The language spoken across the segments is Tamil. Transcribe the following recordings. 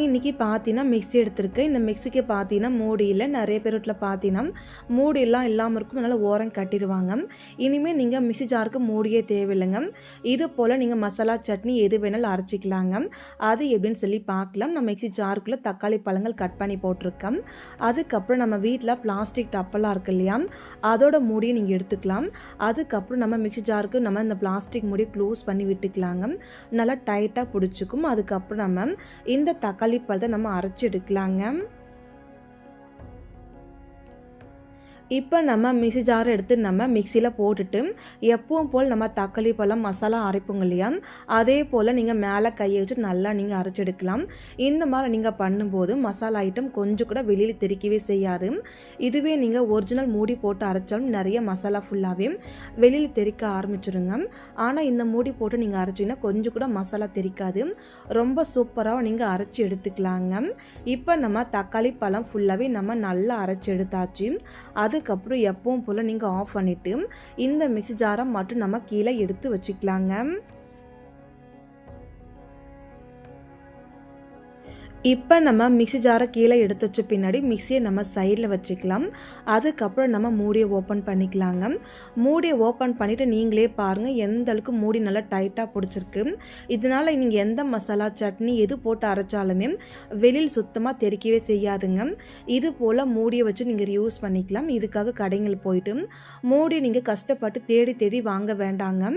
இன்றைக்கி பார்த்தீங்கன்னா மிக்ஸி எடுத்திருக்கேன். இந்த மிக்ஸிக்கு பார்த்தீங்கன்னா மூடி இல்லை. நிறைய பேர் வீட்டில் பார்த்தீங்கன்னா மூடியெல்லாம் இல்லாமல் இருக்கும், நல்லா ஓரம் கட்டிடுவாங்க. இனிமேல் நீங்கள் மிக்ஸி ஜாருக்கு மூடியே தேவையில்லைங்க. இது போல் நீங்கள் மசாலா சட்னி எது வேணாலும் அரைச்சிக்கலாங்க. அது எப்படின்னு சொல்லி பார்க்கலாம். நம்ம மிக்ஸி ஜாருக்குள்ளே தக்காளி பழங்கள் கட் பண்ணி போட்டிருக்கோம். அதுக்கப்புறம் நம்ம வீட்டில் பிளாஸ்டிக் டப்பெல்லாம் இருக்கு இல்லையா, அதோட மூடியை நீங்கள் எடுத்துக்கலாம். அதுக்கப்புறம் நம்ம மிக்ஸி ஜாருக்கு நம்ம இந்த பிளாஸ்டிக் மூடி க்ளோஸ் பண்ணி விட்டுக்கலாங்க. நல்லா டைட்டாக பிடிச்சிக்கும். அதுக்கப்புறம் நம்ம இந்த தக்காளி பழத்தை நம்ம அரைச்சி எடுக்கலாங்க. இப்போ நம்ம மிக்ஸி ஜாரை எடுத்து நம்ம மிக்சியில் போட்டுட்டு எப்பவும் போல் நம்ம தக்காளி பழம் மசாலா அரைப்போங்க இல்லையா, அதே போல் நீங்கள் மேலே கையை வச்சு நல்லா நீங்கள் அரைச்சி எடுக்கலாம். இந்த மாதிரி நீங்கள் பண்ணும்போது மசாலா ஐட்டம் கொஞ்சம் கூட வெளியில் தெரிக்கவே செய்யாது. இதுவே நீங்கள் ஒரிஜினல் மூடி போட்டு அரைச்சாலும் நிறைய மசாலா ஃபுல்லாகவே வெளியில் தெரிக்க ஆரம்பிச்சிருங்க. ஆனால் இந்த மூடி போட்டு நீங்கள் அரைச்சிங்கன்னா கொஞ்சம் கூட மசாலா தெரிக்காது. ரொம்ப சூப்பராக நீங்கள் அரைச்சி எடுத்துக்கலாங்க. இப்போ நம்ம தக்காளி பழம் ஃபுல்லாகவே நம்ம நல்லா அரைச்சி எடுத்தாச்சு. அதுக்கப்புறம் எப்பவும் போல் நீங்கள் ஆஃப் பண்ணிவிட்டு இந்த மிக்ஸி ஜாரை மட்டும் நம்ம கீழே எடுத்து வச்சுக்கலாங்க. இப்போ நம்ம மிக்ஸி ஜாரை கீழே எடுத்து வச்ச பின்னாடி மிக்ஸியை நம்ம சைடில் வச்சுக்கலாம். அதுக்கப்புறம் நம்ம மூடியை ஓப்பன் பண்ணிக்கலாங்க. மூடியை ஓப்பன் பண்ணிவிட்டு நீங்களே பாருங்கள் எந்த அளவுக்கு மூடி நல்லா டைட்டாக பிடிச்சிருக்கு. இதனால் நீங்கள் எந்த மசாலா சட்னி எது போட்டு அரைச்சாலுமே வெளியில் சுத்தமாக தெரிக்கவே செய்யாதுங்க. இது போல் மூடியை வச்சு நீங்கள் யூஸ் பண்ணிக்கலாம். இதுக்காக கடைகள் போயிட்டு மூடி நீங்கள் கஷ்டப்பட்டு தேடி தேடி வாங்க வேண்டாங்க.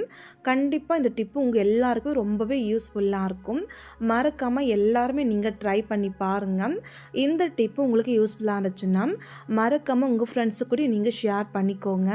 கண்டிப்பாக இந்த டிப்பு உங்கள் எல்லாருக்கும் ரொம்பவே யூஸ்ஃபுல்லாக இருக்கும். மறக்காமல் எல்லாருமே நீங்கள் ட்ரை பண்ணி பாருங்கள். இந்த டிப்பு உங்களுக்கு யூஸ்ஃபுல்லாக இருந்துச்சுன்னா மறக்காமல் உங்கள் ஃப்ரெண்ட்ஸு கூட நீங்கள் ஷேர் பண்ணிக்கோங்க.